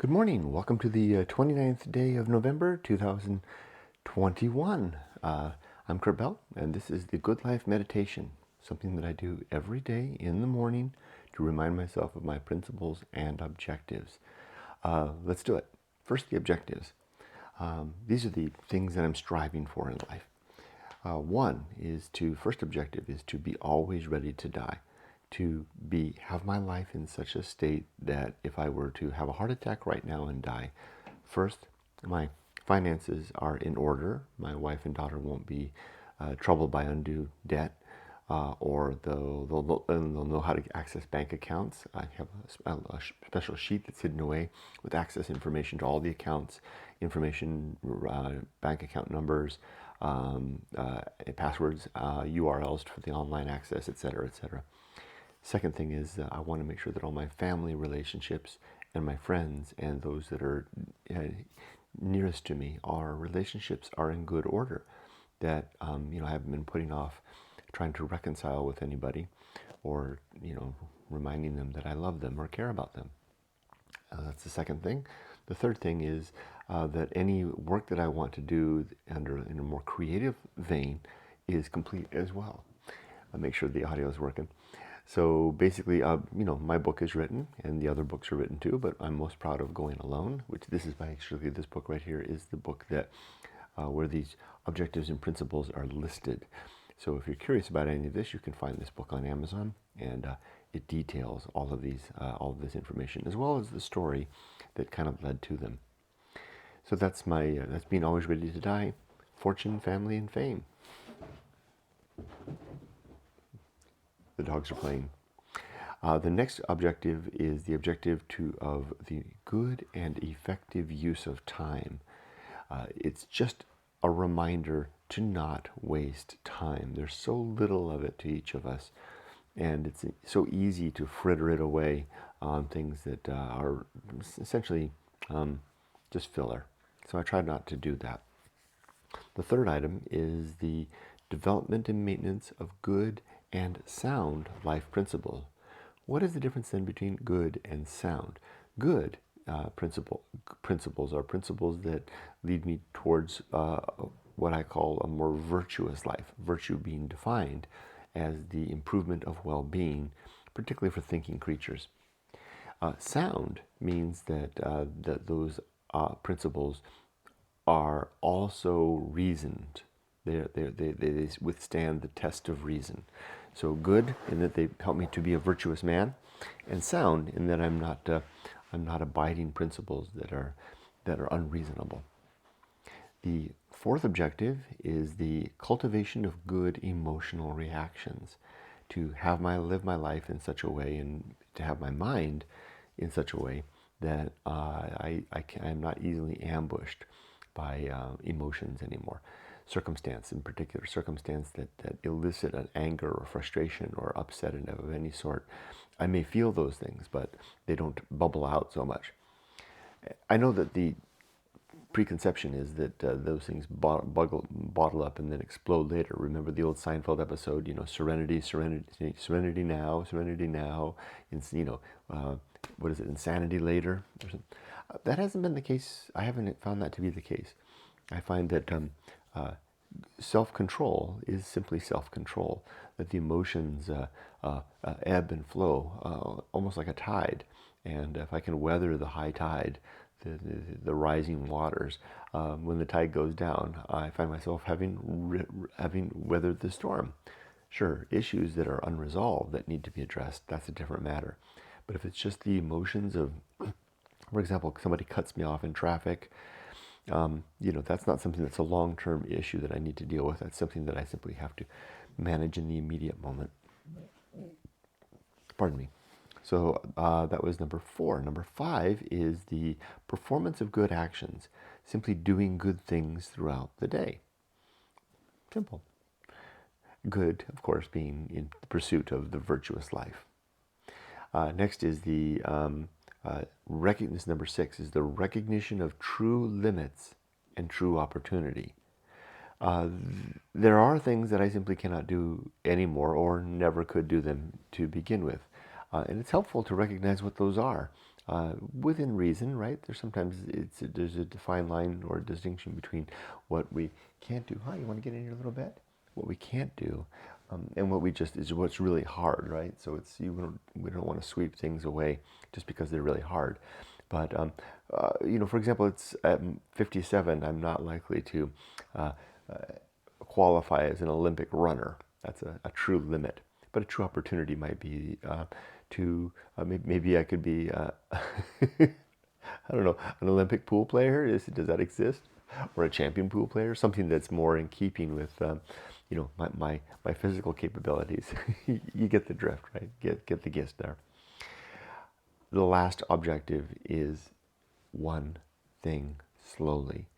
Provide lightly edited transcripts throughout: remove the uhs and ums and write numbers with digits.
Good morning. Welcome to the 29th day of November 2021. I'm Kurt Bell, and this is the Good Life Meditation, something that I do every day in the morning to remind myself of my principles and objectives. Let's do it. First, the objectives. These are the things that I'm striving for in life. First objective is to be always ready to die. To have my life in such a state that if I were to have a heart attack right now and die, first, my finances are in order. My wife and daughter won't be troubled by undue debt, or they'll know how to access bank accounts. I have a special sheet that's hidden away with access information to all the accounts, information, bank account numbers, passwords, URLs for the online access, etc., etc. Second thing is I want to make sure that all my family relationships and my friends and those that are nearest to me, our relationships are in good order. That I haven't been putting off trying to reconcile with anybody, or reminding them that I love them or care about them. That's the second thing. The third thing is that any work that I want to do in a more creative vein is complete as well. I'll make sure the audio is working. So basically, my book is written, and the other books are written too, but I'm most proud of Going Alone, which this book right here is the book that where these objectives and principles are listed. So if you're curious about any of this, you can find this book on Amazon, and it details all of this information, as well as the story that kind of led to them. So that's being always ready to die, fortune, family, and fame. The dogs are playing. The next objective is the objective of the good and effective use of time. It's just a reminder to not waste time. There's so little of it to each of us, and it's so easy to fritter it away on things that are essentially just filler. So I try not to do that. The third item is the development and maintenance of good and sound life principles. What is the difference then between good and sound? Good principles are principles that lead me towards what I call a more virtuous life. Virtue being defined as the improvement of well-being, particularly for thinking creatures. Sound means that those principles are also reasoned. They withstand the test of reason. So good in that they help me to be a virtuous man, and sound in that I'm not abiding principles that are unreasonable. The fourth objective is the cultivation of good emotional reactions, to live my life in such a way, and to have my mind in such a way that I'm not easily ambushed by emotions anymore. Circumstance in particular, circumstance that elicit an anger or frustration or upset of any sort. I may feel those things, but they don't bubble out so much. I know that the preconception is that those things bottle up and then explode later. Remember the old Seinfeld episode, serenity, serenity, serenity now, what is it, insanity later? Or something. That hasn't been the case. I haven't found that to be the case. I find that self-control is simply self-control, that the emotions ebb and flow almost like a tide. And if I can weather the high tide, the rising waters, when the tide goes down, I find myself having weathered the storm. Sure, issues that are unresolved that need to be addressed, that's a different matter. But if it's just the emotions of, for example, somebody cuts me off in traffic, that's not something that's a long-term issue that I need to deal with. That's something that I simply have to manage in the immediate moment. Pardon me. So that was number 4. Number 5 is the performance of good actions, simply doing good things throughout the day. Simple. Good, of course, being in pursuit of the virtuous life. Next is the number 6 is the recognition of true limits and true opportunity. There are things that I simply cannot do anymore, or never could do them to begin with. And it's helpful to recognize what those are. within reason, right? There's a defined line or distinction between what we can't do. Hi, you want to get in here a little bit? What we can't do, and what we just is what's really hard, right? So we don't want to sweep things away just because they're really hard. But for example, it's at 57. I'm not likely to uh, qualify as an Olympic runner. That's a true limit. But a true opportunity might be maybe I could be I don't know, an Olympic pool player. Does that exist? Or a champion pool player? Something that's more in keeping with my physical capabilities. You get the drift, right? Get the gist there. The last objective is one thing slowly.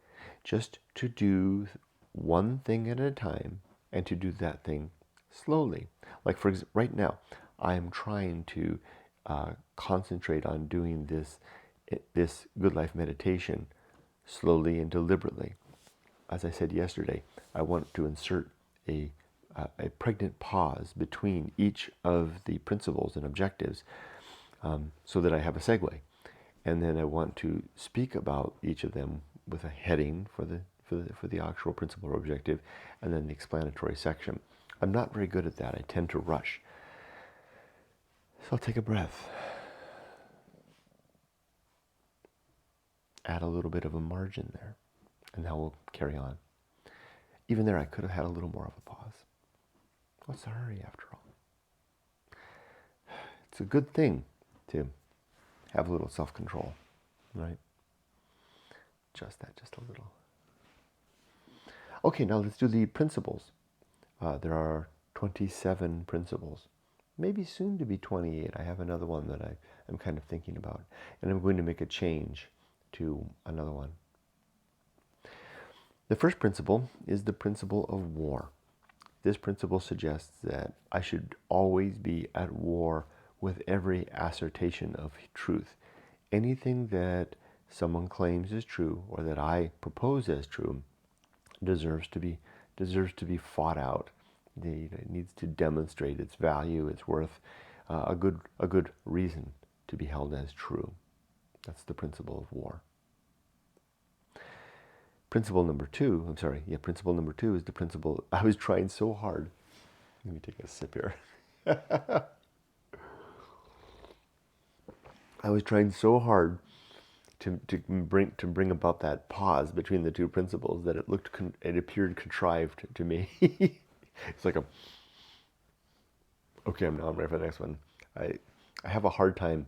Just to do one thing at a time and to do that thing slowly. Like for example, right now, I am trying to concentrate on doing this good life meditation slowly and deliberately. As I said yesterday, I want to insert a pregnant pause between each of the principles and objectives so that I have a segue. And then I want to speak about each of them with a heading for the actual principle or objective, and then the explanatory section. I'm not very good at that. I tend to rush. So I'll take a breath. Add a little bit of a margin there, and now we'll carry on. Even there, I could have had a little more of a pause. What's the hurry after all? It's a good thing to have a little self-control, right? Just a little. Okay, now let's do the principles. There are 27 principles, maybe soon to be 28. I have another one that I'm kind of thinking about, and I'm going to make a change to another one. The first principle is the principle of war. This principle suggests that I should always be at war with every assertion of truth. Anything that someone claims is true or that I propose as true deserves to be fought out. It needs to demonstrate its value, its worth, a good reason to be held as true. That's the principle of war. Principle number two is the principle. I was trying so hard. Let me take a sip here. I was trying so hard to bring about that pause between the two principles that it appeared contrived to me. It's like okay, I'm ready for the next one. I have a hard time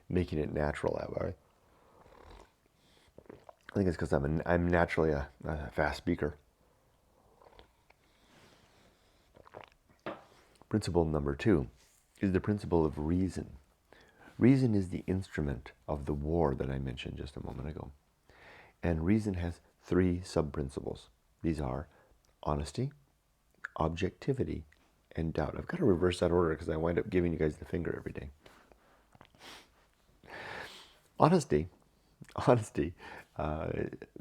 making it natural that way. I think it's because I'm naturally a fast speaker. Principle number two is the principle of reason. Reason is the instrument of the war that I mentioned just a moment ago. And reason has three sub-principles. These are honesty, objectivity, and doubt. I've got to reverse that order because I wind up giving you guys the finger every day. Honesty,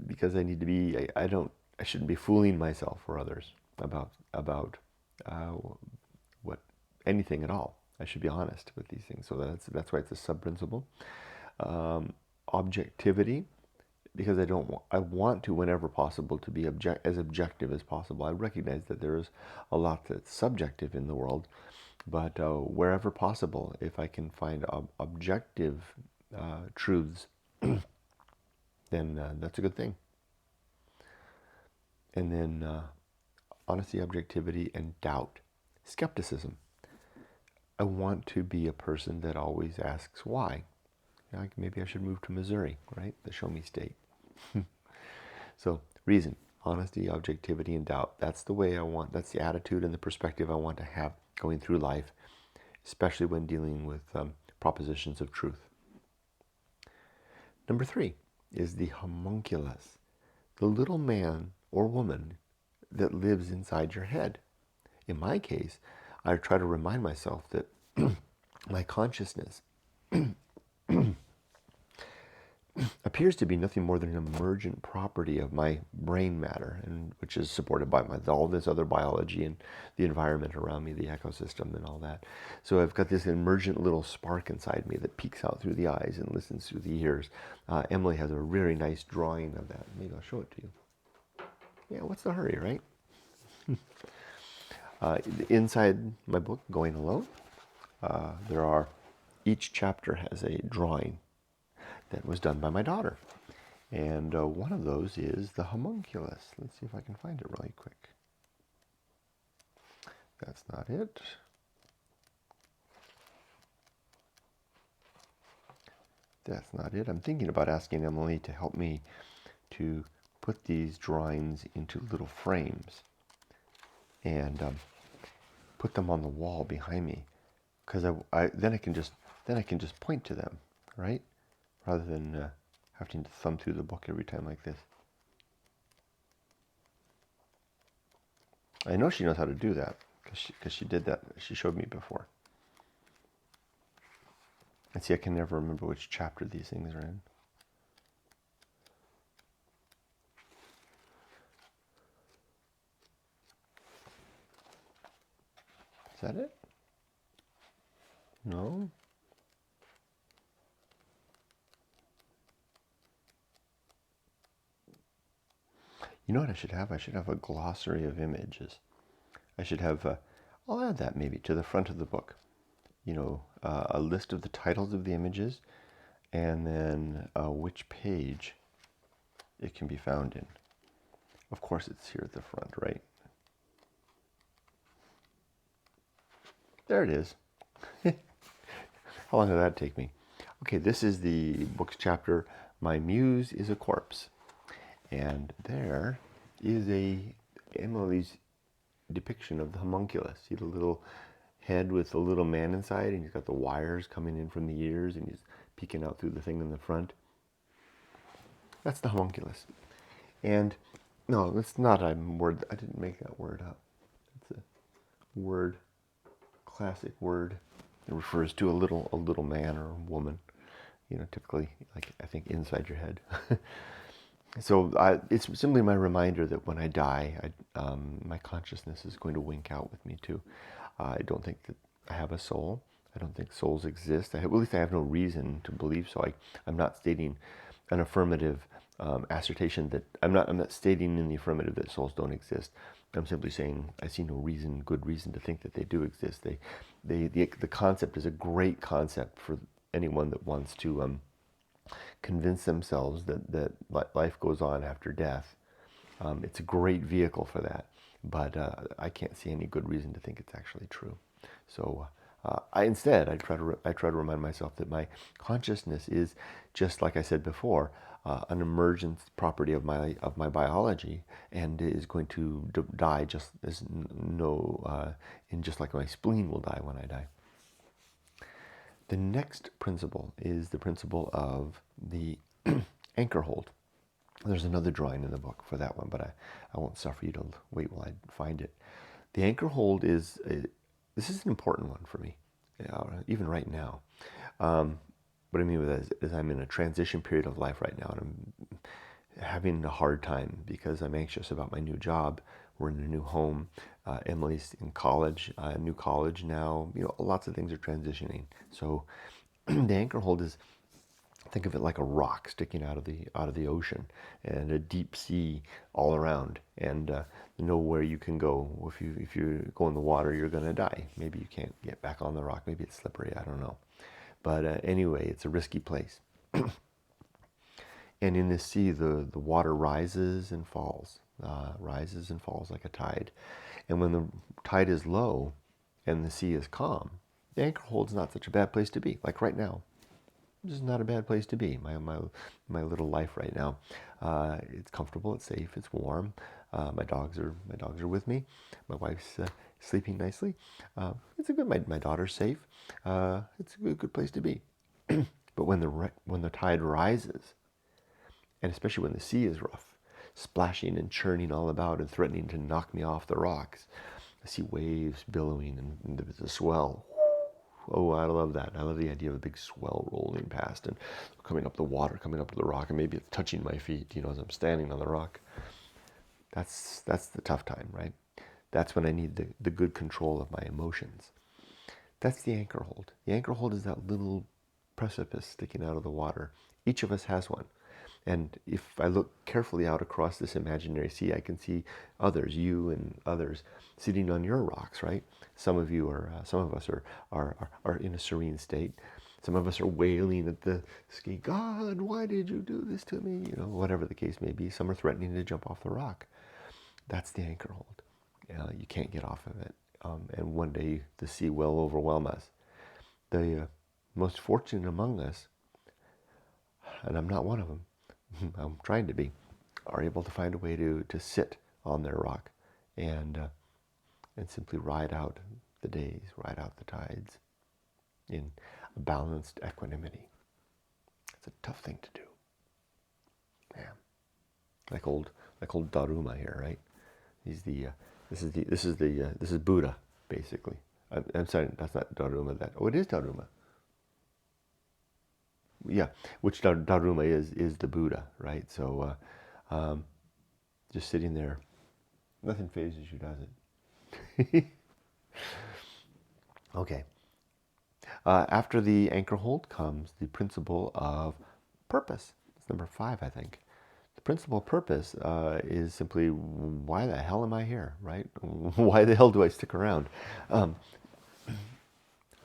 because I need to be. I shouldn't be fooling myself or others about what anything at all. I should be honest with these things. So that's why it's a sub-principle. Objectivity, because I want to, whenever possible, to be as objective as possible. I recognize that there is a lot that's subjective in the world, but wherever possible, if I can find objective truths, then that's a good thing. And then honesty, objectivity, and doubt. Skepticism. I want to be a person that always asks why. Maybe I should move to Missouri, right? The show me state. So reason, honesty, objectivity, and doubt. That's the way that's the attitude and the perspective I want to have going through life, especially when dealing with propositions of truth. Number three is the homunculus, the little man or woman that lives inside your head. In my case, I try to remind myself that my consciousness appears to be nothing more than an emergent property of my brain matter, and which is supported by all this other biology and the environment around me, the ecosystem and all that. So I've got this emergent little spark inside me that peeks out through the eyes and listens through the ears. Emily has a very nice drawing of that. Maybe I'll show it to you. Yeah, what's the hurry, right? Inside my book, Going Alone, each chapter has a drawing that was done by my daughter. And one of those is the homunculus. Let's see if I can find it really quick. That's not it. That's not it. I'm thinking about asking Emily to help me to put these drawings into little frames and put them on the wall behind me, because then I can just point to them, right? Rather than having to thumb through the book every time like this. I know she knows how to do that because she did that. She showed me before. And see, I can never remember which chapter these things are in. Is that it? No? You know what I should have? I should have a glossary of images. I should have, I'll add that maybe to the front of the book. You know, a list of the titles of the images, and then which page it can be found in. Of course, it's here at the front, right? There it is. How long did that take me? Okay, this is the book's chapter, My Muse is a Corpse. And there is Emily's depiction of the homunculus. See the little head with the little man inside, and he's got the wires coming in from the ears, and he's peeking out through the thing in the front. That's the homunculus. And no, it's not a word. I didn't make that word up. It's a word, classic word. It refers to a little man or a woman. You know, typically, like I think inside your head. So it's simply my reminder that when I die, my consciousness is going to wink out with me too. I don't think that I have a soul. I don't think souls exist. At least I have no reason to believe so. I'm not stating an affirmative assertion that I'm not stating in the affirmative that souls don't exist. I'm simply saying I see no good reason to think that they do exist. The concept is a great concept for anyone that wants to convince themselves that life goes on after death. It's a great vehicle for that, but I can't see any good reason to think it's actually true. So I try to remind myself that my consciousness is, just like I said before, an emergent property of my biology, and is going to die just as just like my spleen will die when I die. The next principle is the principle of the Anchorhold. There's another drawing in the book for that one, but I won't suffer you to wait while I find it. The Anchorhold this is an important one for me, even right now. What I mean with that is I'm in a transition period of life right now, and I'm having a hard time because I'm anxious about my new job. We're in a new home. Emily's in college, new college now. You know, lots of things are transitioning. So the Anchorhold is, think of it like a rock sticking out of the ocean, and a deep sea all around, and nowhere you can go. If you go in the water, you're going to die. Maybe you can't get back on the rock. Maybe it's slippery. I don't know. But anyway, it's a risky place. And in this sea, the water rises and falls like a tide. And when the tide is low and the sea is calm, the Anchorhold's not such a bad place to be. Like right now, this is not a bad place to be. My little life right now. It's comfortable. It's safe. It's warm. My dogs are with me. My wife's sleeping nicely. It's a good. My daughter's safe. It's a good place to be. But when the tide rises, and especially when the sea is rough, splashing and churning all about and threatening to knock me off the rocks, I see waves billowing and there's a swell. Oh, I love that. I love the idea of a big swell rolling past and coming up the water, coming up to the rock, and maybe it's touching my feet, as I'm standing on the rock. That's the tough time, right? That's when I need the good control of my emotions. That's the anchor hold. The anchor hold is that little precipice sticking out of the water. Each of us has one. And if I look carefully out across this imaginary sea, I can see others, you and others, sitting on your rocks, right? Some of us are in a serene state. Some of us are wailing at the ski, God, why did you do this to me? Whatever the case may be. Some are threatening to jump off the rock. That's the anchor hold. You can't get off of it. And one day the sea will overwhelm us. The most fortunate among us, and I'm not one of them, I'm trying to be, are able to find a way to sit on their rock and simply ride out the days, ride out the tides in a balanced equanimity. It's a tough thing to do. Man, like old Daruma here, right? He's the this is Buddha basically. I'm sorry, that's not Daruma. It is Daruma. Yeah, which Daruma is the Buddha, right? So just sitting there, nothing phases you, does it? Okay. After the anchor hold comes the principle of purpose. It's number 5, I think. The principle of purpose is simply, why the hell am I here, right? Why the hell do I stick around? I was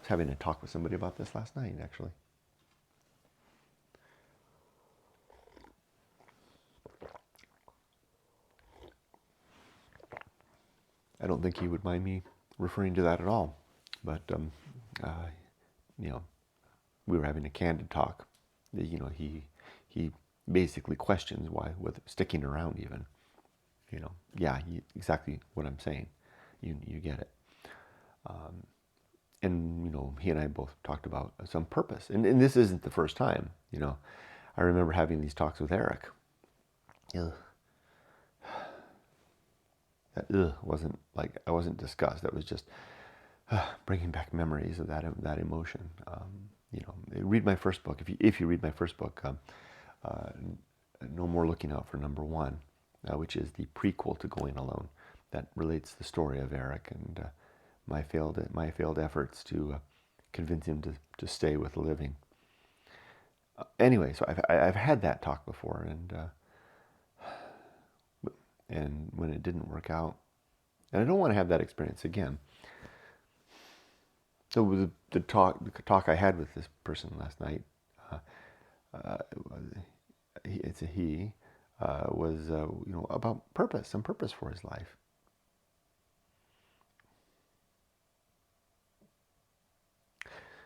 having a talk with somebody about this last night, actually. I don't think he would mind me referring to that at all. But, uh, you know, we were having a candid talk. He basically questions why, with sticking around even. Yeah, exactly what I'm saying. You get it. And he and I both talked about some purpose. And this isn't the first time. I remember having these talks with Eric. Ugh. That wasn't like I wasn't disgust. That was just bringing back memories of that emotion. Read my first book. If you read my first book, No More Looking Out for Number One, which is the prequel to Going Alone, that relates the story of Eric and my failed efforts to convince him to stay with the living. Anyway, so I've had that talk before, and when it didn't work out, and I don't want to have that experience again. So the talk I had with this person last night, uh, it's a he, was about purpose, some purpose for his life.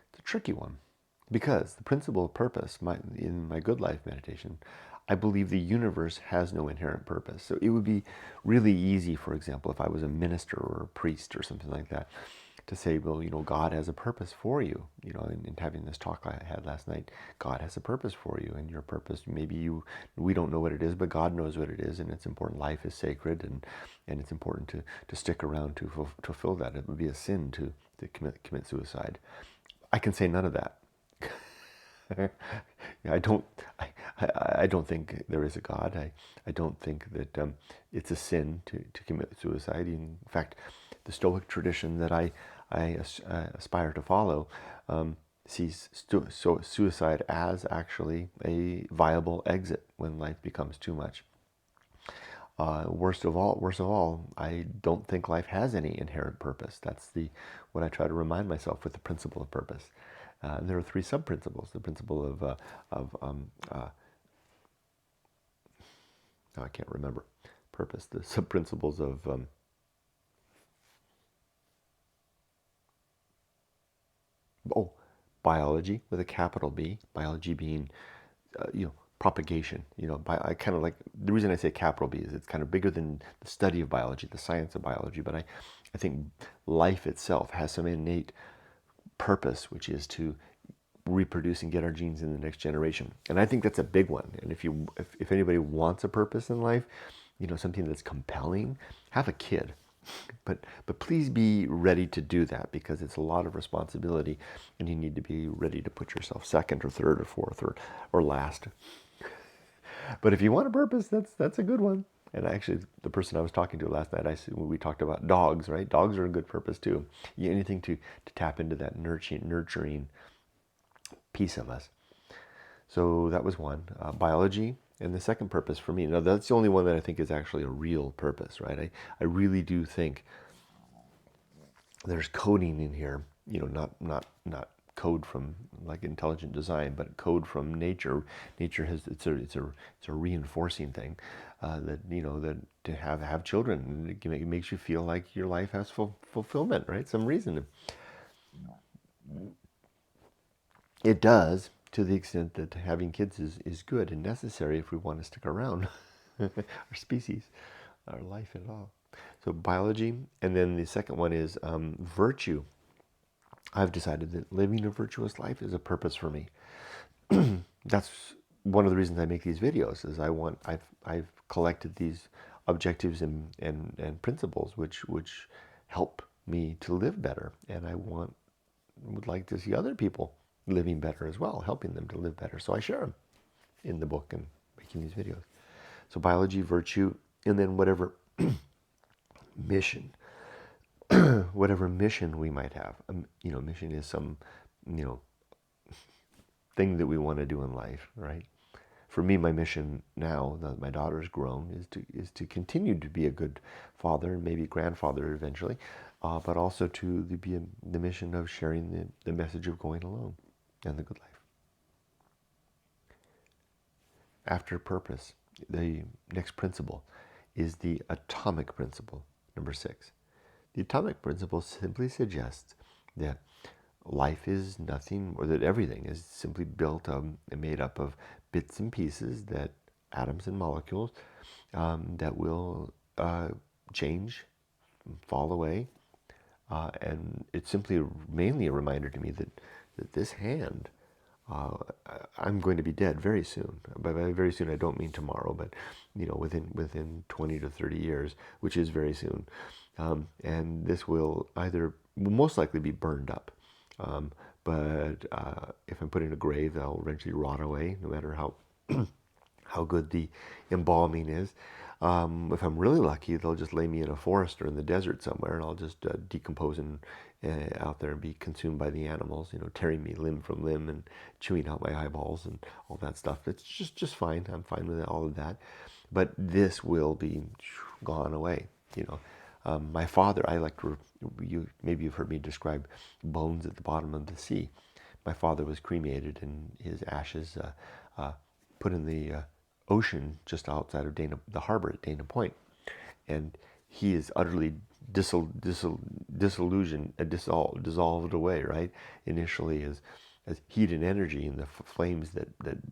It's a tricky one, because the principle of purpose, in my good life meditation, I believe the universe has no inherent purpose. So it would be really easy, for example, if I was a minister or a priest or something like that, to say, well, God has a purpose for you. In having this talk I had last night, God has a purpose for you, and your purpose, we don't know what it is, but God knows what it is, and it's important. Life is sacred, and it's important to stick around to fulfill that. It would be a sin to commit suicide. I can say none of that. I don't. I don't think there is a God. I don't think that it's a sin to commit suicide. In fact, the Stoic tradition that I aspire to follow sees suicide as actually a viable exit when life becomes too much. Worst of all, I don't think life has any inherent purpose. That's what I try to remind myself with the principle of purpose. There are 3 sub-principles. The principle I can't remember purpose. The sub-principles of biology with a capital B. Biology being propagation. I kind of like, the reason I say capital B is it's kind of bigger than the study of biology, the science of biology. But I think life itself has some innate purpose, which is to reproduce and get our genes in the next generation. And I think that's a big one. And if anybody wants a purpose in life, something that's compelling, have a kid. But please be ready to do that, because it's a lot of responsibility, and you need to be ready to put yourself second or third or fourth or last. But if you want a purpose, that's a good one. And actually, the person I was talking to last night, we talked about dogs, right? Dogs are a good purpose too. Anything to tap into that nurturing piece of us. So that was one. Biology. And the second purpose for me, now that's the only one that I think is actually a real purpose, right? I really do think there's coding in here, not code from like intelligent design, but code from nature. Nature has it's a reinforcing thing, that that to have children, it makes you feel like your life has fulfillment, right? Some reason. It does, to the extent that having kids is good and necessary if we want to stick around, our species, our life at all. So biology, and then the second one is virtue. I've decided that living a virtuous life is a purpose for me. That's one of the reasons I make these videos. Is I've collected these objectives and principles which help me to live better, and would like to see other people living better as well, helping them to live better. So I share them in the book and making these videos. So biology, virtue, and then whatever mission, whatever mission we might have. Mission is some, you know, thing that we want to do in life, right? For me, my mission now that my daughter's grown is to continue to be a good father and maybe grandfather eventually, but also to be the mission of sharing the message of going alone and the good life. After purpose, the next principle is the atomic principle, number 6. The atomic principle simply suggests that life is nothing, or that everything is simply built and made up of bits and pieces, that atoms and molecules, that will change, fall away, and it's simply mainly a reminder to me that this hand, uh, I'm going to be dead very soon. By very soon, I don't mean tomorrow, but within 20 to 30 years, which is very soon. And this will most likely be burned up. But if I'm put in a grave, I'll eventually rot away, no matter how good the embalming is. If I'm really lucky, they'll just lay me in a forest or in the desert somewhere, and I'll just decompose out there and be consumed by the animals, tearing me limb from limb and chewing out my eyeballs and all that stuff. It's just fine. I'm fine with all of that. But this will be gone away. My father, maybe you've heard me describe bones at the bottom of the sea. My father was cremated, and his ashes put in the ocean just outside of the harbor at Dana Point. And he is utterly dissolved away, right? Initially as heat and energy and the flames that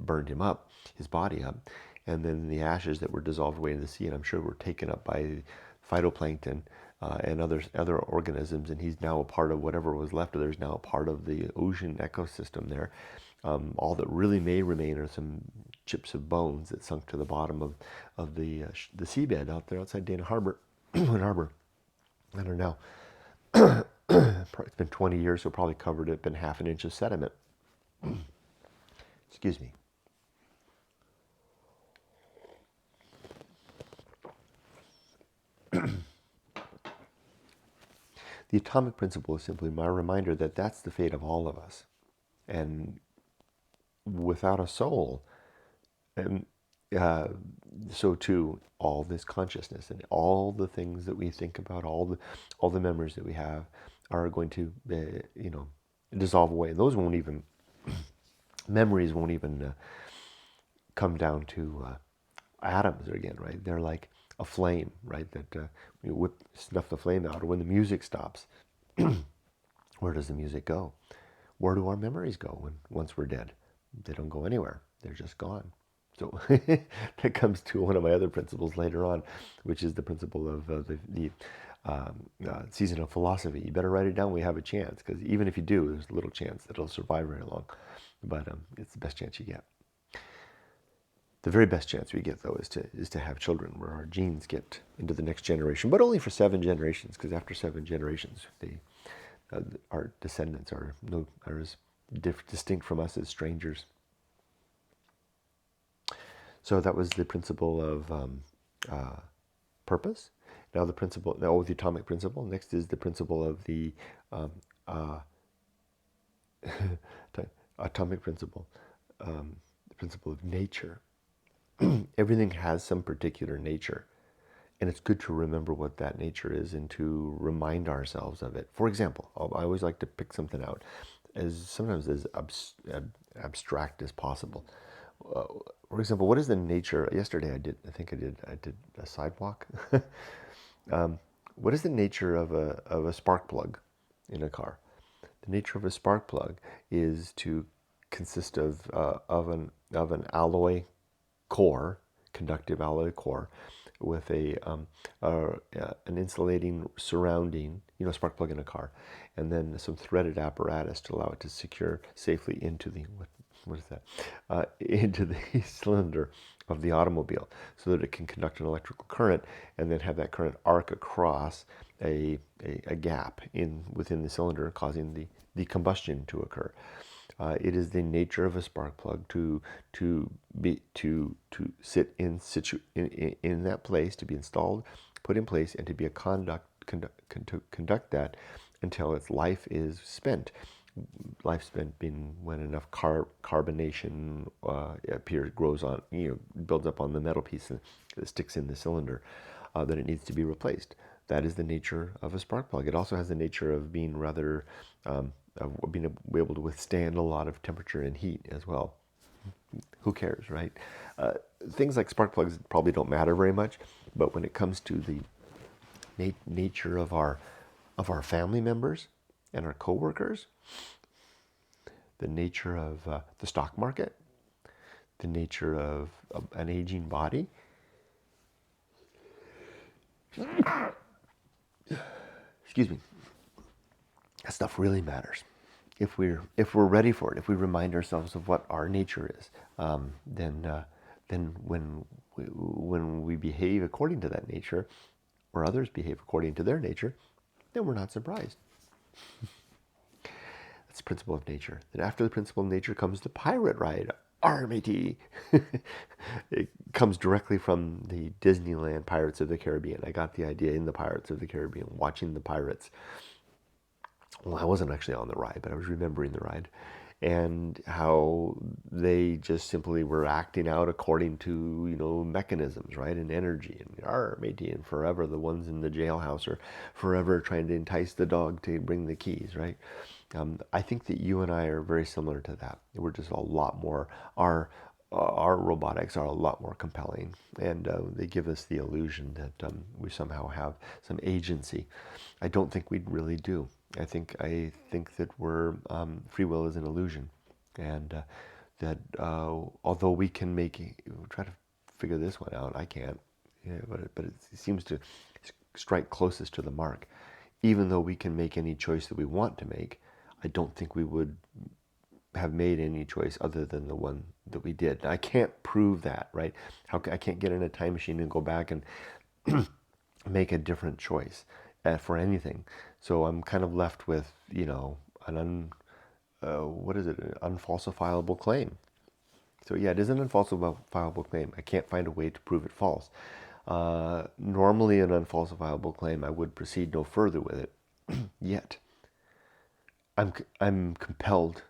burned him up, his body up. And then the ashes that were dissolved away in the sea, and I'm sure were taken up by phytoplankton and other organisms, and he's now a part of whatever was left of there is now a part of the ocean ecosystem there. All that really may remain are some chips of bones that sunk to the bottom of the seabed out there outside Dana Harbor, Harbor. I don't know. It's been 20 years, so probably covered it, been half an inch of sediment. Excuse me. The atomic principle is simply my reminder that that's the fate of all of us. And without a soul, and so too, all this consciousness and all the things that we think about, all the memories that we have, are going to, dissolve away. And those won't even, memories won't even come down to atoms again, right? They're like a flame, right? That you snuff the flame out, or when the music stops, where does the music go? Where do our memories go once we're dead? They don't go anywhere. They're just gone. So that comes to one of my other principles later on, which is the principle of the season of philosophy. You better write it down. We have a chance, because even if you do, there's little chance that it'll survive very long. But it's the best chance you get. The very best chance we get, though, is to have children, where our genes get into the next generation, but only for 7 generations, because after 7 generations, our descendants are as distinct from us as strangers. So that was the principle of purpose. Now the atomic principle. Next is the principle of the atomic principle, the principle of nature. Everything has some particular nature, and it's good to remember what that nature is and to remind ourselves of it. For example, I always like to pick something out sometimes as abstract as possible. For example, what is the nature? Yesterday I did a sidewalk. What is the nature of a spark plug in a car? The nature of a spark plug is to consist of an alloy core, conductive alloy core, with an insulating surrounding, spark plug in a car, and then some threaded apparatus to allow it to secure safely into the what is that? Into the cylinder of the automobile, so that it can conduct an electrical current and then have that current arc across a gap within the cylinder, causing the combustion to occur. It is the nature of a spark plug to sit in that place, to be installed, put in place, and to be to conduct that until its life is spent. Life spent being when enough carbonation grows on, builds up on the metal piece that sticks in the cylinder, that it needs to be replaced. That is the nature of a spark plug. It also has the nature of being rather, of being able to withstand a lot of temperature and heat as well. Who cares, right? Things like spark plugs probably don't matter very much, but when it comes to the nature of our family members and our coworkers, the nature of the stock market, the nature of an aging body, excuse me, that stuff really matters. If we're ready for it, if we remind ourselves of what our nature is, then when we behave according to that nature, or others behave according to their nature, then we're not surprised. That's the principle of nature. Then after the principle of nature comes the pirate ride, RMAT. It comes directly from the Disneyland Pirates of the Caribbean. I got the idea in the Pirates of the Caribbean, watching the pirates. Well, I wasn't actually on the ride, but I was remembering the ride, and how they just simply were acting out according to, mechanisms, right, and energy, and matey, and forever the ones in the jailhouse are forever trying to entice the dog to bring the keys, right? I think that you and I are very similar to that. We're just a lot more, our robotics are a lot more compelling, and they give us the illusion that we somehow have some agency. I don't think we really do. I think that we're free will is an illusion, and that although we can try to figure this one out, I can't. Yeah, but it seems to strike closest to the mark. Even though we can make any choice that we want to make, I don't think we would have made any choice other than the one that we did. Now, I can't prove that, right? I can't get in a time machine and go back and make a different choice for anything. So I'm kind of left with, an unfalsifiable claim. So yeah, it is an unfalsifiable claim. I can't find a way to prove it false. Normally, an unfalsifiable claim, I would proceed no further with it. Yet, I'm compelled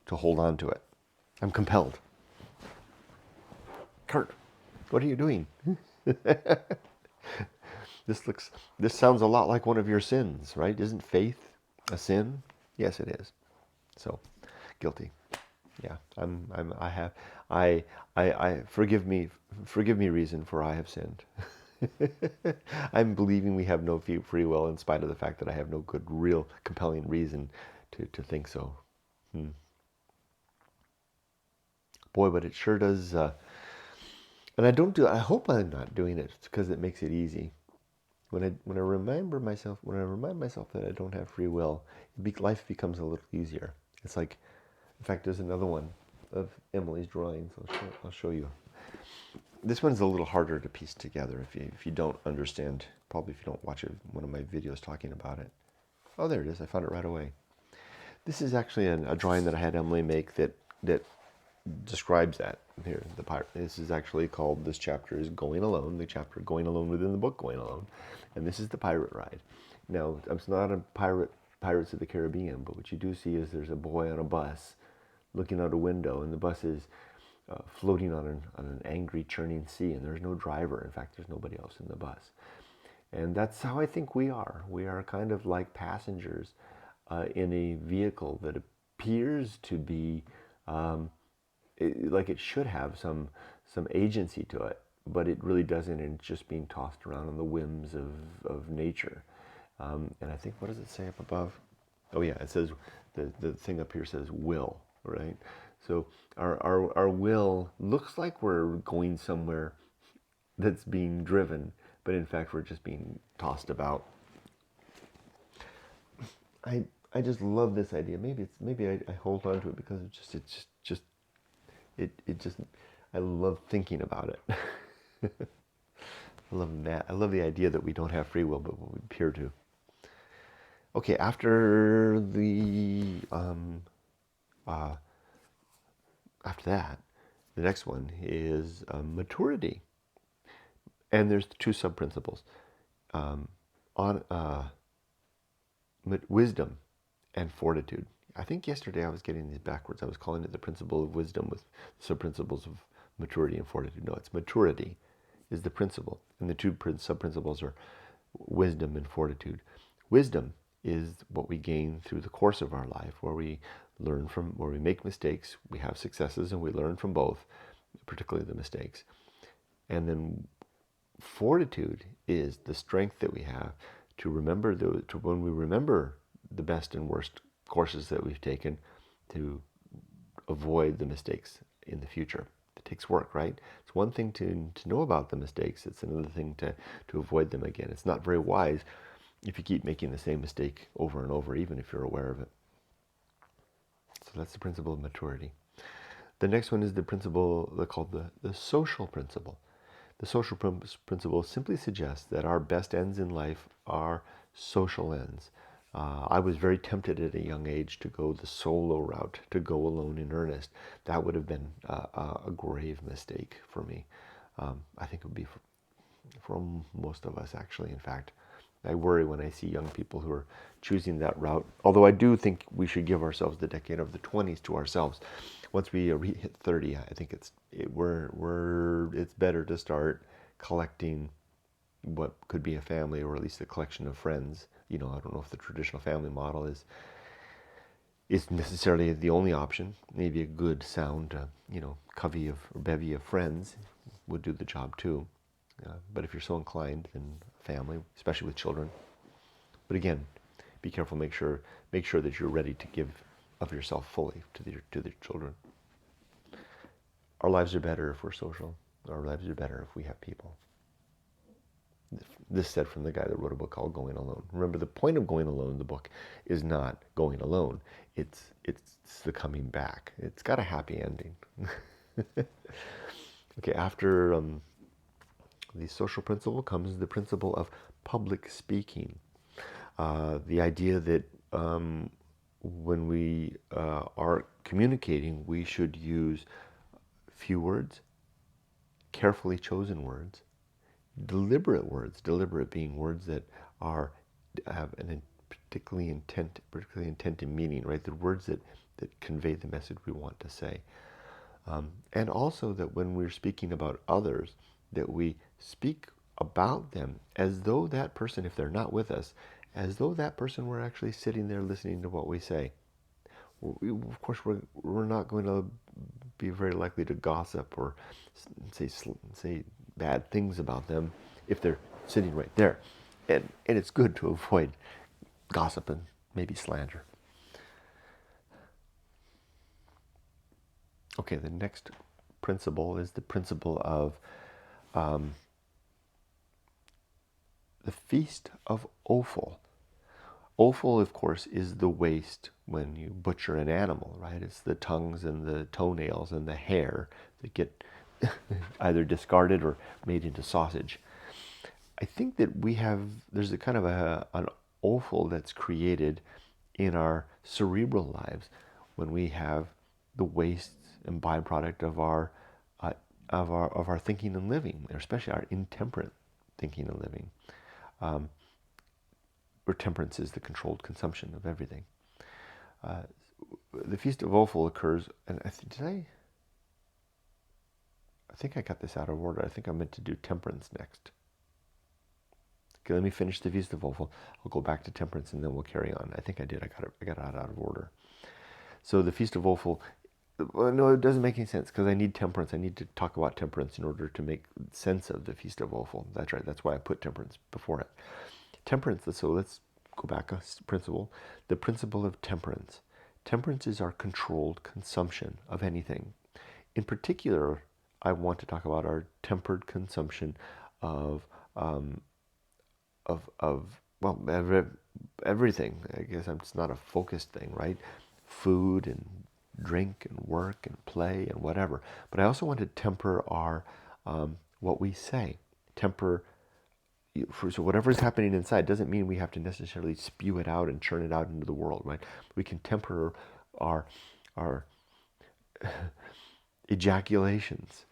to hold on to it. I'm compelled. Kurt, what are you doing? This sounds a lot like one of your sins, right? Isn't faith a sin? Yes, it is. So, guilty. Yeah, I forgive me, reason, for I have sinned. I'm believing we have no free will, in spite of the fact that I have no good, real, compelling reason to think so. Boy, but it sure does. And I hope I'm not doing it because it makes it easy. When I remind myself that I don't have free will, life becomes a little easier. It's like, in fact, there's another one of Emily's drawings. I'll show you. This one's a little harder to piece together if you don't understand, probably if you don't watch one of my videos talking about it. Oh, there it is. I found it right away. This is actually a drawing that I had Emily make that describes that here. The pirate. This is actually called. This chapter is Going Alone. The chapter Going Alone within the book Going Alone, and this is the pirate ride. Now, it's not a Pirates of the Caribbean, but what you do see is there's a boy on a bus, looking out a window, and the bus is floating on an angry, churning sea, and there's no driver. In fact, there's nobody else in the bus. And that's how I think we are. We are kind of like passengers in a vehicle that appears to be like it should have some agency to it, but it really doesn't, and it's just being tossed around on the whims of nature. And I think, what does it say up above? Oh yeah, it says, the thing up here says will, right? So our will looks like we're going somewhere that's being driven, but in fact we're just being tossed about. I just love this idea. Maybe I hold on to it because it just I love thinking about it. I love that. I love the idea that we don't have free will, but we appear to. Okay, after that, the next one is maturity, and there's two sub principles on wisdom and fortitude. I think yesterday I was getting these backwards. I was calling it the principle of wisdom with sub principles of maturity and fortitude. No, it's maturity is the principle, and the two sub principles are wisdom and fortitude. Wisdom is what we gain through the course of our life, where we make mistakes, we have successes, and we learn from both, particularly the mistakes. And then fortitude is the strength that we have to remember when we remember the best and worst courses that we've taken, to avoid the mistakes in the future. It takes work, right? It's one thing to know about the mistakes. It's another thing to avoid them again. It's not very wise if you keep making the same mistake over and over, even if you're aware of it. So that's the principle of maturity. The next one is the principle called the social principle. The social principle simply suggests that our best ends in life are social ends. I was very tempted at a young age to go the solo route, to go alone in earnest. That would have been a grave mistake for me. I think it would be for most of us, actually. In fact, I worry when I see young people who are choosing that route. Although I do think we should give ourselves the decade of the 20s to ourselves. Once we hit 30, I think it's better to start collecting what could be a family, or at least a collection of friends. I don't know if the traditional family model is necessarily the only option. Maybe a good, sound, covey or bevy of friends would do the job too. But if you're so inclined, then family, especially with children. But again, be careful. Make sure that you're ready to give of yourself fully to the children. Our lives are better if we're social. Our lives are better if we have people. This said from the guy that wrote a book called Going Alone. Remember, the point of Going Alone, the book, is not going alone. It's the coming back. It's got a happy ending. Okay, after the social principle comes the principle of public speaking. The idea that when we are communicating, we should use few words, carefully chosen words, deliberate being words that have a particularly intent and meaning, right? The words that convey the message we want to say. And also that when we're speaking about others, that we speak about them as though that person, if they're not with us, as though that person were actually sitting there listening to what we say. Of course, we're not going to be very likely to gossip or say bad things about them if they're sitting right there. And it's good to avoid gossip and maybe slander. Okay, the next principle is the principle of the Feast of Offal. Offal, of course, is the waste when you butcher an animal, right? It's the tongues and the toenails and the hair that get either discarded or made into sausage. I think that there's a kind of an offal that's created in our cerebral lives when we have the waste and byproduct uh, of our thinking and living, especially our intemperate thinking and living. Um, where temperance is the controlled consumption of everything. Uh, the Feast of Offal occurs, and I think I got this out of order. I think I meant to do Temperance next. Okay, let me finish the Feast of Offal. I'll go back to Temperance, and then we'll carry on. I think I did. I got it out of order. So the Feast of Offal. Well, no, it doesn't make any sense because I need Temperance. I need to talk about Temperance in order to make sense of the Feast of Offal. That's right. That's why I put Temperance before it. Temperance. So let's go back a principle. The principle of temperance. Temperance is our controlled consumption of anything. In particular, I want to talk about our tempered consumption of um, well, everything. I guess it's not a focused thing, right? Food and drink and work and play and whatever. But I also want to temper our what we say. Temper. So whatever's happening inside doesn't mean we have to necessarily spew it out and churn it out into the world, right? We can temper our our ejaculations.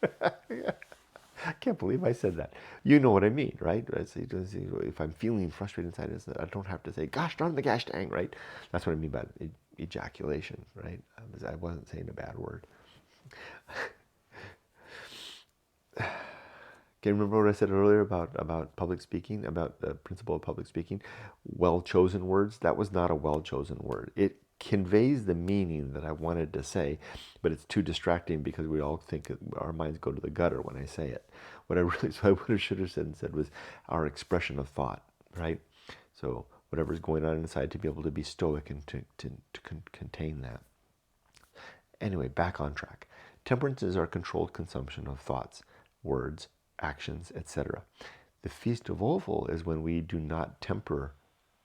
I can't believe I said that. You know what I mean, right? If I'm feeling frustrated inside, I don't have to say, gosh darn the gosh dang, right? That's what I mean by ejaculation, right? I wasn't saying a bad word. Okay, remember what I said earlier about public speaking, about the principle of public speaking? Well chosen words. That was not a well chosen word. It conveys the meaning that I wanted to say, but it's too distracting because we all think our minds go to the gutter when I say it. What I should have said instead was our expression of thought, right? So whatever's going on inside, to be able to be stoic and to contain that. Anyway, back on track. Temperance is our controlled consumption of thoughts, words, actions, etc. The Feast of Offal is when we do not temper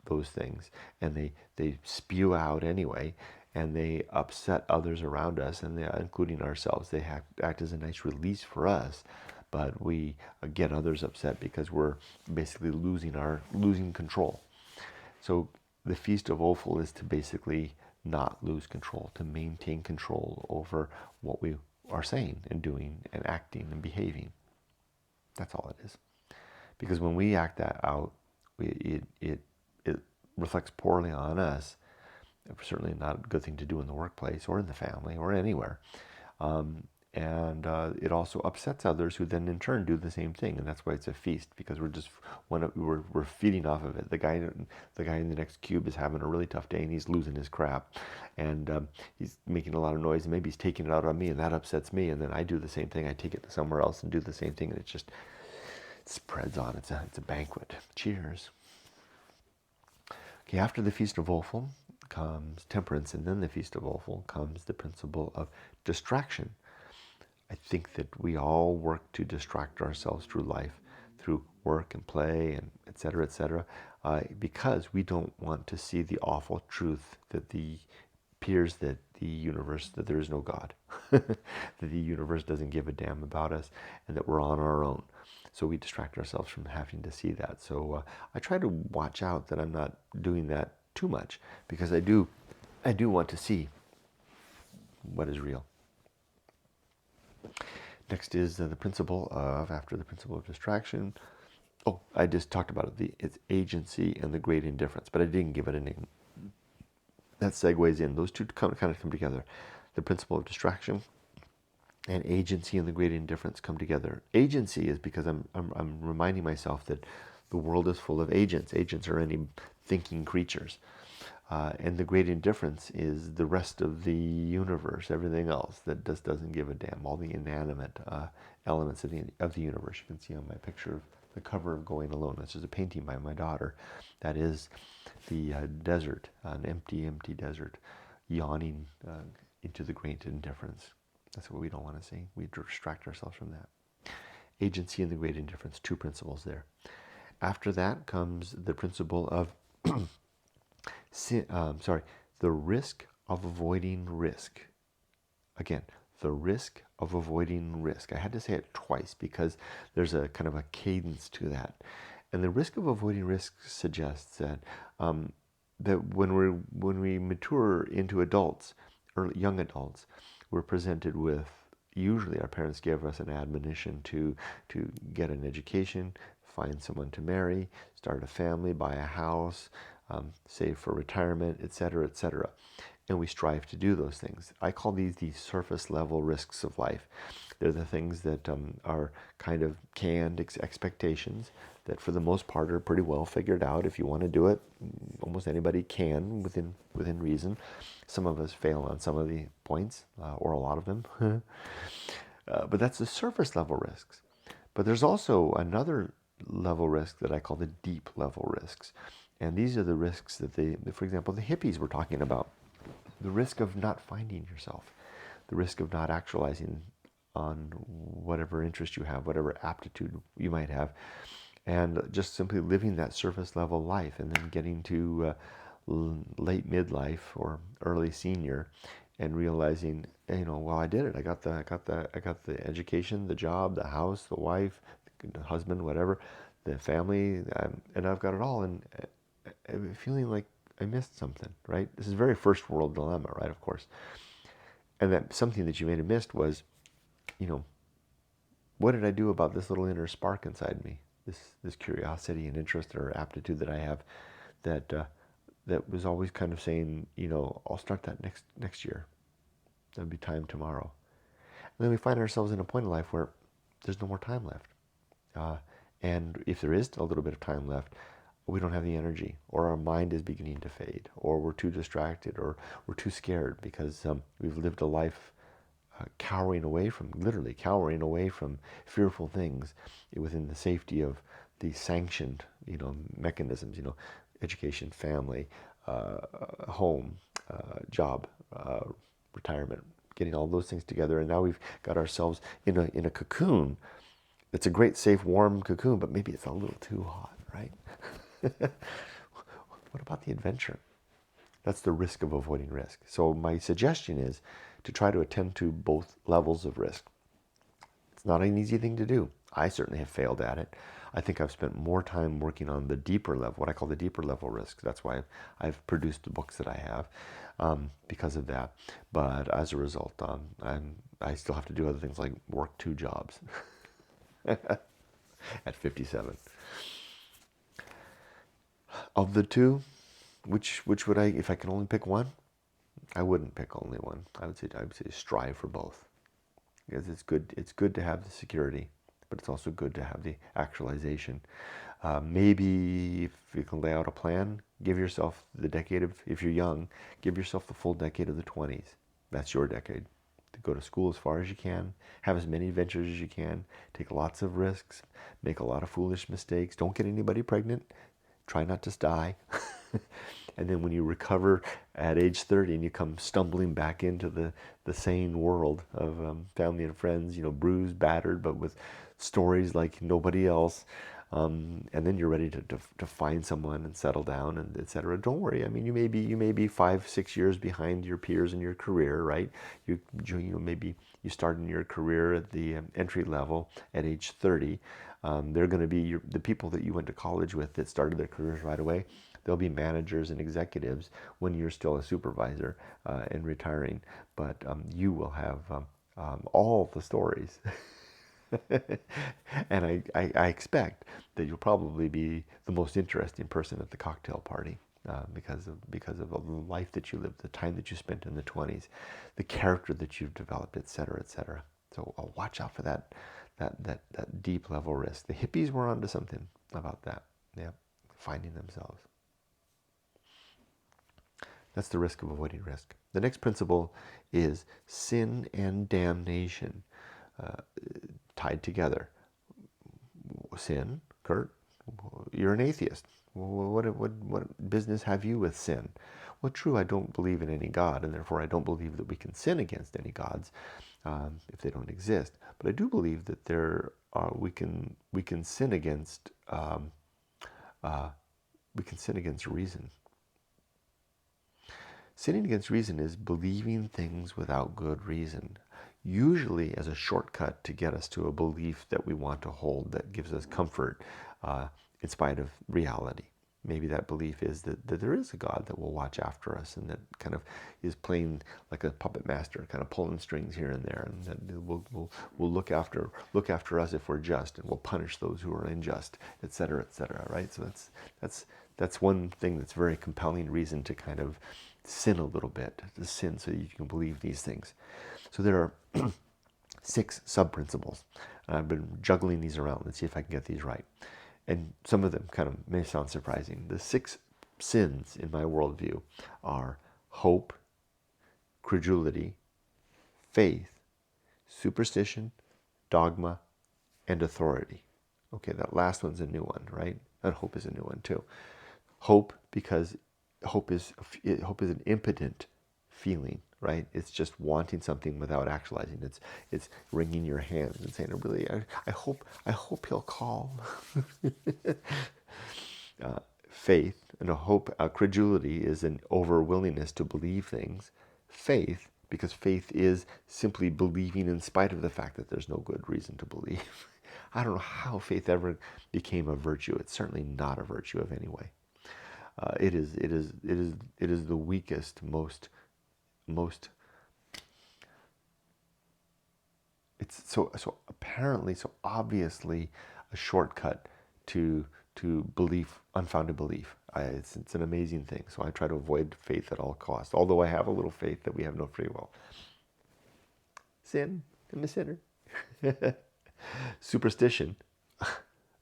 those things and they spew out anyway, and they upset others around us, and including ourselves. They act as a nice release for us, but we get others upset because we're basically losing control. So the Feast of Offal is to basically not lose control, to maintain control over what we are saying and doing and acting and behaving. That's all it is. Because when we act that out, it reflects poorly on us. It's certainly not a good thing to do in the workplace or in the family or anywhere. And it also upsets others, who then in turn do the same thing. And that's why it's a feast, because we're feeding off of it. The guy in the next cube is having a really tough day, and he's losing his crap, and he's making a lot of noise, and maybe he's taking it out on me, and that upsets me. And then I do the same thing. I take it to somewhere else and do the same thing, and it just spreads on. It's a banquet. Cheers. Okay, after the Feast of Offal comes temperance, and then the Feast of Offal comes the principle of distraction. I think that we all work to distract ourselves through life, through work and play and et cetera, because we don't want to see the awful truth that appears that that there is no God, that the universe doesn't give a damn about us, and that we're on our own. So we distract ourselves from having to see that. So I try to watch out that I'm not doing that too much, because I do want to see what is real. Next is the principle of, after the principle of distraction. Oh, I just talked about it, its agency and the great indifference, but I didn't give it a name. That segues in. Those two kind of come together. The principle of distraction and agency and the great indifference come together. Agency is because I'm reminding myself that the world is full of agents. Agents are any thinking creatures. And the great indifference is the rest of the universe, everything else that just doesn't give a damn, all the inanimate elements of the universe. You can see on my picture of the cover of Going Alone. This is a painting by my daughter. That is the desert, an empty desert, yawning into the great indifference. That's what we don't want to see. We distract ourselves from that. Agency and the great indifference, two principles there. After that comes the principle of the risk of avoiding risk. Again, the risk of avoiding risk. I had to say it twice because there's a kind of a cadence to that. And the risk of avoiding risk suggests that that when we mature into adults, or young adults, we're presented with, usually our parents give us an admonition to get an education, find someone to marry, start a family, buy a house, save for retirement, etc., etc. And we strive to do those things. I call these the surface level risks of life. They're the things that are kind of canned expectations that, for the most part, are pretty well figured out. If you want to do it, almost anybody can within reason. Some of us fail on some of the points, or a lot of them. But that's the surface level risks. But there's also another level risk that I call the deep level risks. And these are the risks that for example, the hippies were talking about. The risk of not finding yourself, the risk of not actualizing on whatever interest you have, whatever aptitude you might have, and just simply living that surface level life, and then getting to late midlife or early senior, and realizing, well, I did it. I got the education, the job, the house, the wife, the husband, whatever, the family, and I've got it all, and I'm feeling like I missed something, right? This is a very first world dilemma, right? Of course. And that something that you may have missed was, you know, what did I do about this little inner spark inside me? This curiosity and interest or aptitude that I have, that that was always kind of saying, I'll start that next year. There'll be time tomorrow. And then we find ourselves in a point in life where there's no more time left. And if there is still a little bit of time left, we don't have the energy, or our mind is beginning to fade, or we're too distracted, or we're too scared because we've lived a life literally cowering away from fearful things within the safety of the sanctioned, mechanisms, education, family, home, job, retirement, getting all those things together. And now we've got ourselves in a cocoon. It's a great, safe, warm cocoon, but maybe it's a little too hot, right? What about the adventure? That's the risk of avoiding risk. So my suggestion is to try to attend to both levels of risk. It's not an easy thing to do. I certainly have failed at it. I think I've spent more time working on the deeper level, what I call the deeper level risks. That's why I've produced the books that I have, because of that. But as a result, I still have to do other things like work 2 jobs at 57. Of the two, which would I, if I could only pick one? I wouldn't pick only one. I would say strive for both, because it's good. It's good to have the security, but it's also good to have the actualization. Maybe if you can lay out a plan, give yourself the decade of, if you're young, give yourself the full decade of the 20s. That's your decade. To go to school as far as you can, have as many adventures as you can, take lots of risks, make a lot of foolish mistakes. Don't get anybody pregnant. Try not to die. And then when you recover at age 30 and you come stumbling back into the sane world of family and friends, bruised, battered, but with stories like nobody else, and then you're ready to find someone and settle down and etc. Don't worry. I mean, you may be 5-6 years behind your peers in your career, right? Maybe you start in your career at the entry level at age 30. They're going to be the people that you went to college with that started their careers right away. They'll be managers and executives when you're still a supervisor and retiring. But you will have all the stories. And I expect that you'll probably be the most interesting person at the cocktail party, because of the life that you lived, the time that you spent in the 20s, the character that you've developed, etc., etc. So watch out for that deep level risk. The hippies were onto something about that. Yeah, finding themselves. That's the risk of avoiding risk. The next principle is sin and damnation, tied together. Sin, Kurt, you're an atheist. What business have you with sin? Well, true, I don't believe in any God, and therefore I don't believe that we can sin against any gods if they don't exist. But I do believe that we can sin against reason. Sinning against reason is believing things without good reason. usually as a shortcut to get us to a belief that we want to hold that gives us comfort in spite of reality. Maybe that belief is that there is a God that will watch after us and that kind of is playing like a puppet master, kind of pulling strings here and there, and that will look after us if we're just, and will punish those who are unjust, et cetera, right? So that's one thing that's very compelling reason to kind of sin a little bit, to sin so you can believe these things. So there are 6 sub-principles. I've been juggling these around. Let's see if I can get these right. And some of them kind of may sound surprising. The 6 sins in my worldview are hope, credulity, faith, superstition, dogma, and authority. Okay, that last one's a new one, right? And hope is a new one too. Hope, because hope is an impotent feeling, right? It's just wanting something without actualizing. It's wringing your hands and saying, "Really, I hope he'll call." Faith and a hope, credulity is an over willingness to believe things. Faith, because faith is simply believing in spite of the fact that there's no good reason to believe. I don't know how faith ever became a virtue. It's certainly not a virtue of any way. It is the weakest, most. It's so apparently, so obviously, a shortcut to belief, unfounded belief. It's an amazing thing. So I try to avoid faith at all costs. Although I have a little faith that we have no free will. Sin. I'm a sinner. Superstition.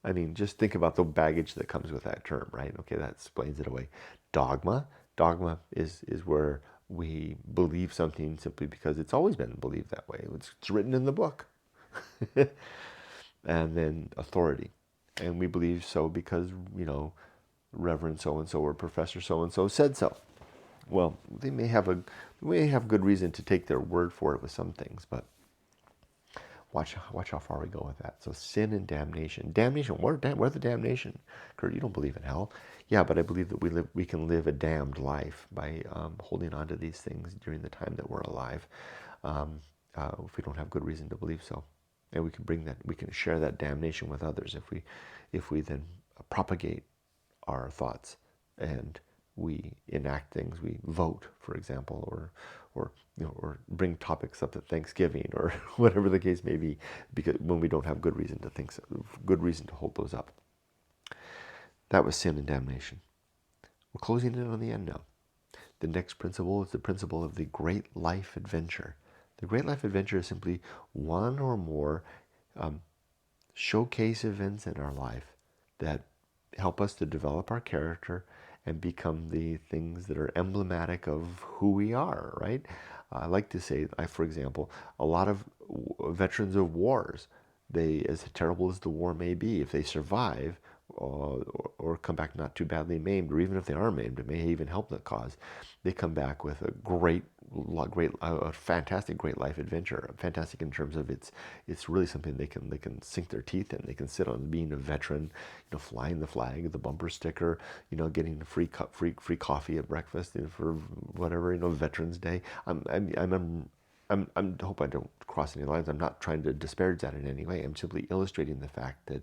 I mean, just think about the baggage that comes with that term, right? Okay, that explains it away. Dogma. Dogma is where we believe something simply because it's always been believed that way. It's written in the book. And then authority. And we believe so because, Reverend so and so or Professor so and so said so. Well, they may have good reason to take their word for it with some things, but watch how far we go with that. So sin and damnation. Damnation. Where's the damnation? Kurt, you don't believe in hell. Yeah, but I believe that we can live a damned life by holding on to these things during the time that we're alive, if we don't have good reason to believe so. And we can share that damnation with others if we then propagate our thoughts and we enact things, we vote, for example, or bring topics up at Thanksgiving or whatever the case may be, because when we don't have good reason to think so, good reason to hold those up. That was sin and damnation. We're closing in on the end now. The next principle is the principle of the great life adventure. The great life adventure is simply one or more showcase events in our life that help us to develop our character and become the things that are emblematic of who we are, right? I like to say, for example, a lot of veterans of wars, as terrible as the war may be, if they survive or come back not too badly maimed, or even if they are maimed, it may even help the cause. They come back with a fantastic, great life adventure. Fantastic in terms of it's really something they can sink their teeth in. They can sit on being a veteran, flying the flag, the bumper sticker, getting free coffee at breakfast, for whatever, Veterans Day. I hope I don't cross any lines. I'm not trying to disparage that in any way. I'm simply illustrating the fact that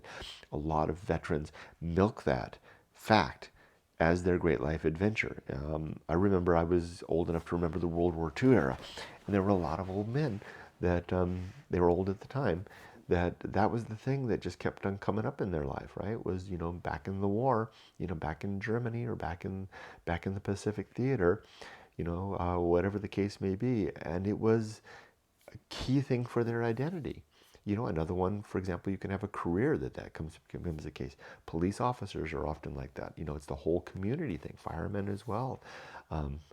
a lot of veterans milk that fact as their great life adventure. I remember I was old enough to remember the World War II era, and there were a lot of old men that they were old at the time. That was the thing that just kept on coming up in their life, right? Was back in the war, back in Germany or back in the Pacific Theater, whatever the case may be. And it was a key thing for their identity. Another one, for example, you can have a career that comes the case. Police officers are often like that. It's the whole community thing. Firemen as well.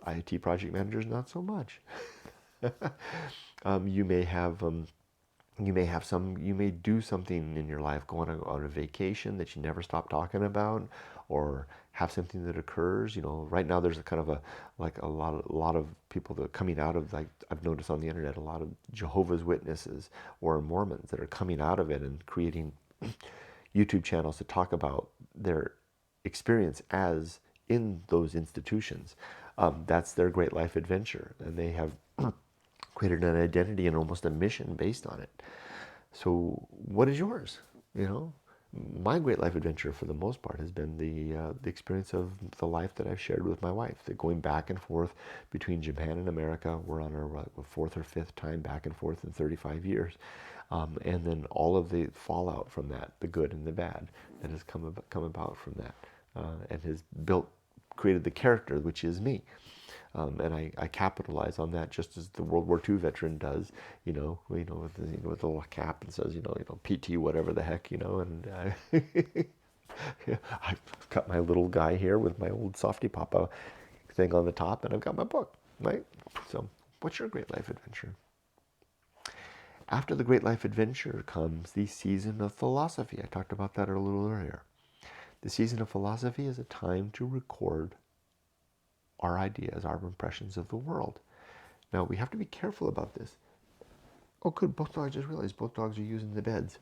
IT project managers, not so much. You may have you may do something in your life, go on a vacation that you never stop talking about, or have something that occurs. Right now there's a kind of a lot of people that are coming out of, like, I've noticed on the internet, a lot of Jehovah's Witnesses or Mormons that are coming out of it and creating YouTube channels to talk about their experience as in those institutions. That's their great life adventure, and they have created an identity and almost a mission based on it. So what is yours? You know, my great life adventure for the most part has been the experience of the life that I've shared with my wife, that going back and forth between Japan and America. We're on our fourth or fifth time back and forth in 35 years. And then all of the fallout from that, the good and the bad, that has come about from that, and has created the character, which is me. And I capitalize on that just as the World War II veteran does, with the little cap and says, PT whatever the heck, and I've got my little guy here with my old softy papa thing on the top, and I've got my book, right? So, what's your great life adventure? After the great life adventure comes the season of philosophy. I talked about that a little earlier. The season of philosophy is a time to record our ideas, our impressions of the world. Now, we have to be careful about this. Oh, good, both dogs, I just realized both dogs are using the beds.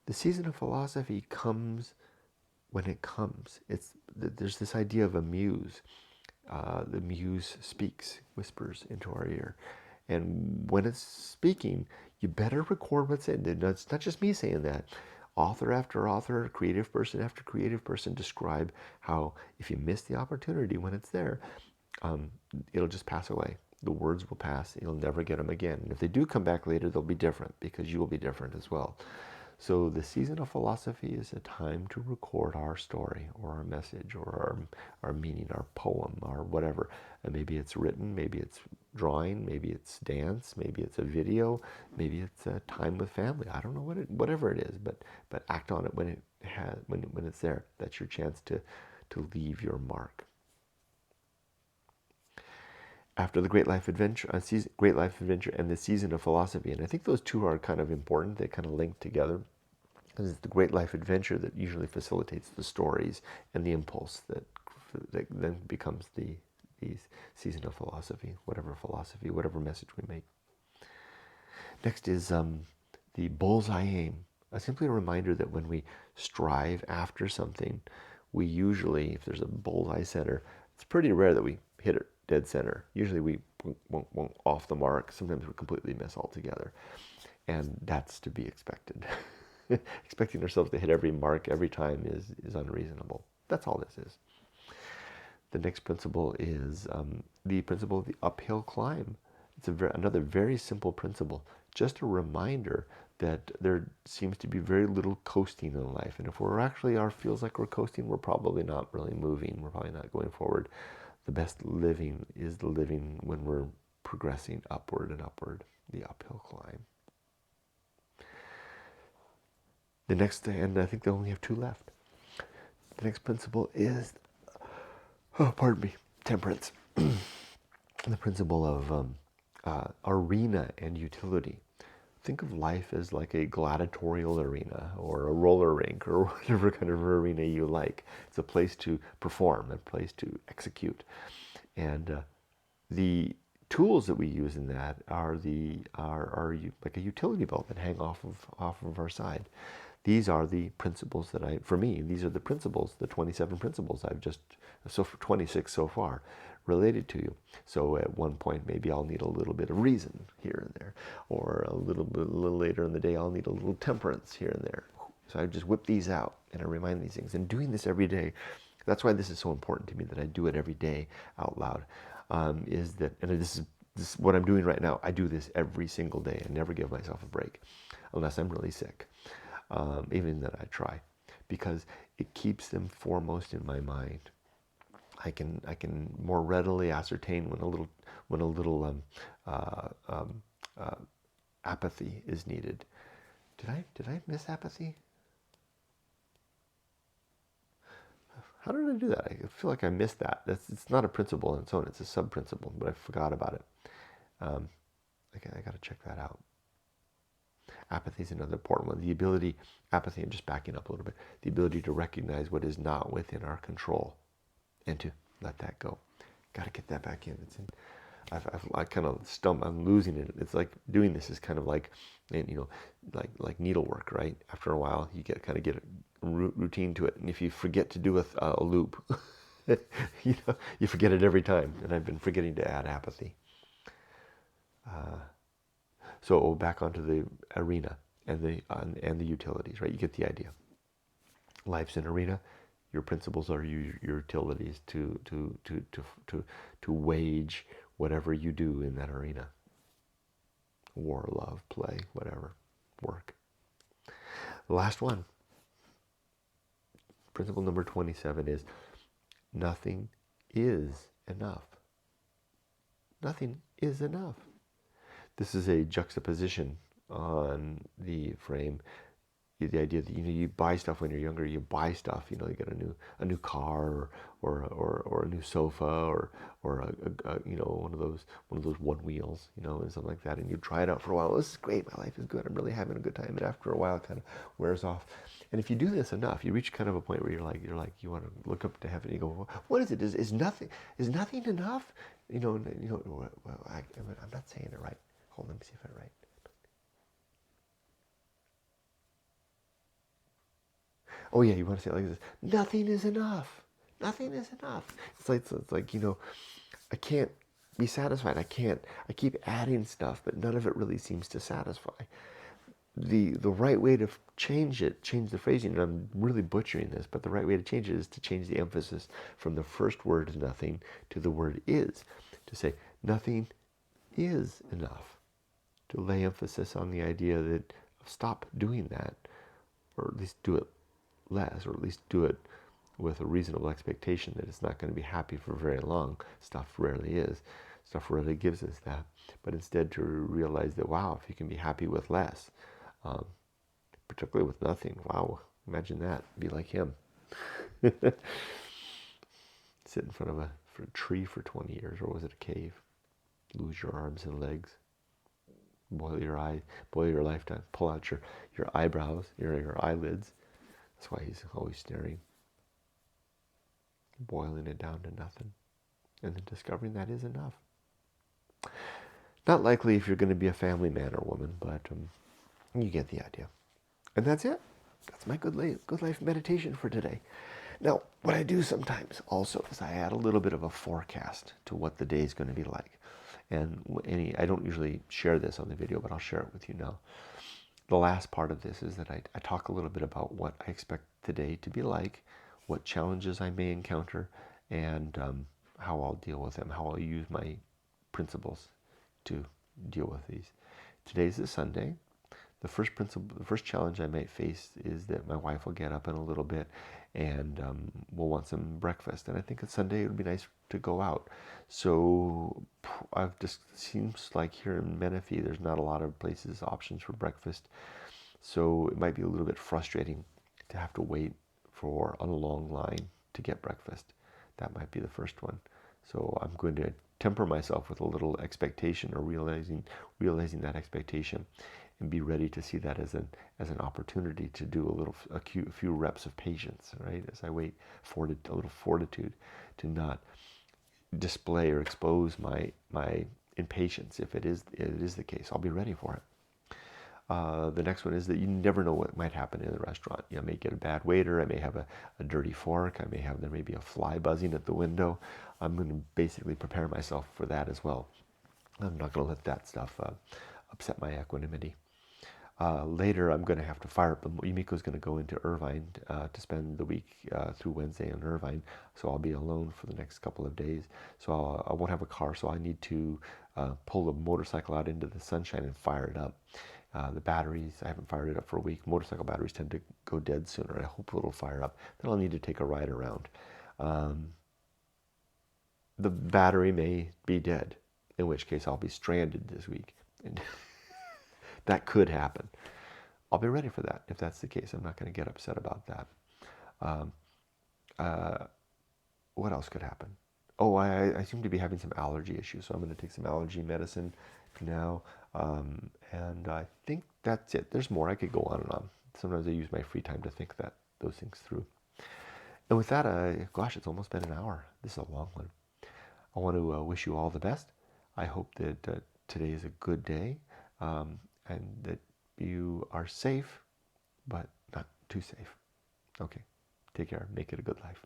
The season of philosophy comes when it comes. There's this idea of a muse. The muse speaks, whispers into our ear. And when it's speaking, you better record what's in it. It's not just me saying that. Author after author, creative person after creative person describe how if you miss the opportunity when it's there, it'll just pass away. The words will pass. You'll never get them again. And if they do come back later, they'll be different because you will be different as well. So the season of philosophy is a time to record our story or our message or our meaning, our poem, or whatever. And maybe it's written, maybe it's drawing, maybe it's dance, maybe it's a video, maybe it's a time with family. I don't know whatever it is, but act on it when it's there. That's your chance to leave your mark. After the Great Life Adventure, Great Life Adventure, and the season of philosophy, and I think those two are kind of important. They kind of link together. Because it's the Great Life Adventure that usually facilitates the stories and the impulse that then becomes the season of philosophy, whatever message we make. Next is the bullseye aim. Simply a reminder that when we strive after something, we usually, if there's a bullseye center, it's pretty rare that we hit it dead center. Usually we won't off the mark. Sometimes we completely miss altogether. And that's to be expected. Expecting ourselves to hit every mark every time is unreasonable. That's all this is. The next principle is the principle of the uphill climb. It's another very simple principle. Just a reminder that there seems to be very little coasting in life. And if feels like we're coasting, we're probably not really moving. We're probably not going forward. The best living is the living when we're progressing upward and upward, the uphill climb. The next, and I think they only have two left. The next principle is, temperance. The principle of arena and utility. Think of life as like a gladiatorial arena or a roller rink or whatever kind of arena you like. It's a place to perform, a place to execute. And the tools that we use in that are like a utility belt that hang off of our side. These are the principles these are the principles, the 27 principles I've just, 26 so far, related to you. So at one point, maybe I'll need a little bit of reason here and there, or a little later in the day, I'll need a little temperance here and there. So I just whip these out and I remind these things. And doing this every day, that's why this is so important to me, that I do it every day out loud, this is what I'm doing right now. I do this every single day. I never give myself a break unless I'm really sick. Even then I try, because it keeps them foremost in my mind. I can more readily ascertain when a little apathy is needed. Did I miss apathy? How did I do that? I feel like I missed that. It's not a principle on its own. It's a sub-principle, but I forgot about it. I got to check that out. Apathy is another important one. Apathy, I'm just backing up a little bit, the ability to recognize what is not within our control and to let that go. Got to get that back in. I kind of I'm losing it. It's like doing this is kind of like needlework, right? After a while, you get a routine to it. And if you forget to do a loop, you forget it every time. And I've been forgetting to add apathy. So back onto the arena and the utilities, right? You get the idea. Life's an arena. Your principles are your utilities to wage whatever you do in that arena. War, love, play, whatever, work. The last one, principle number 27 is nothing is enough. Nothing is enough. This is a juxtaposition on the frame. The idea that you buy stuff when you're younger. You buy stuff. You get a new car or a new sofa or one of those one wheels and something like that. And you try it out for a while. This is great. My life is good. I'm really having a good time. And after a while, it kind of wears off. And if you do this enough, you reach kind of a point where you're like you want to look up to heaven. And you go, well, what is it? Is nothing enough? Well, I'm not saying it right. Hold on, let me see if I'm right. Oh yeah, you want to say it like this. Nothing is enough. Nothing is enough. It's like I can't be satisfied. I keep adding stuff, but none of it really seems to satisfy. The right way to change the phrasing, and I'm really butchering this, but the right way to change it is to change the emphasis from the first word nothing to the word is. To say nothing is enough. To lay emphasis on the idea that stop doing that, or at least do it less, or at least do it with a reasonable expectation that it's not going to be happy for very long. Stuff rarely is. Stuff rarely gives us that. But instead to realize that, wow, if you can be happy with less, particularly with nothing, wow, imagine that. Be like him. Sit in front of a tree for 20 years, or was it a cave? Lose your arms and legs. Boil your lifetime. Pull out your eyebrows, your eyelids. That's why he's always staring. Boiling it down to nothing. And then discovering that is enough. Not likely if you're going to be a family man or woman, but you get the idea. And that's it. That's my good life meditation for today. Now, what I do sometimes also is I add a little bit of a forecast to what the day is going to be like. And I don't usually share this on the video, but I'll share it with you now. The last part of this is that I talk a little bit about what I expect today to be like, what challenges I may encounter, and how I'll deal with them, how I'll use my principles to deal with these. Today's a Sunday. The first challenge I might face is that my wife will get up in a little bit and we'll want some breakfast. And I think on Sunday it would be nice to go out. So seems like here in Menifee there's not a lot of options for breakfast. So it might be a little bit frustrating to have to wait on a long line to get breakfast. That might be the first one. So I'm going to temper myself with a little expectation, or realizing that expectation, and be ready to see that as an opportunity to do a few reps of patience, right? As I wait, a little fortitude to not display or expose my impatience. If it is the case, I'll be ready for it. The next one is that you never know what might happen in the restaurant. I may get a bad waiter. I may have a dirty fork. There may be a fly buzzing at the window. I'm going to basically prepare myself for that as well. I'm not going to let that stuff upset my equanimity. Later, I'm going to have to fire up. Yumiko's going to go into Irvine to spend the week through Wednesday in Irvine, so I'll be alone for the next couple of days. So I won't have a car, so I need to pull the motorcycle out into the sunshine and fire it up. The batteries, I haven't fired it up for a week. Motorcycle batteries tend to go dead sooner. I hope it'll fire up. Then I'll need to take a ride around. The battery may be dead, in which case I'll be stranded this week. And that could happen. I'll be ready for that if that's the case. I'm not going to get upset about that. What else could happen? Oh, I seem to be having some allergy issues, so I'm going to take some allergy medicine now. And I think that's it. There's more. I could go on and on. Sometimes I use my free time to think those things through. And with that, gosh, it's almost been an hour. This is a long one. I want to wish you all the best. I hope that today is a good day, and that you are safe, but not too safe. Okay, take care. Make it a good life.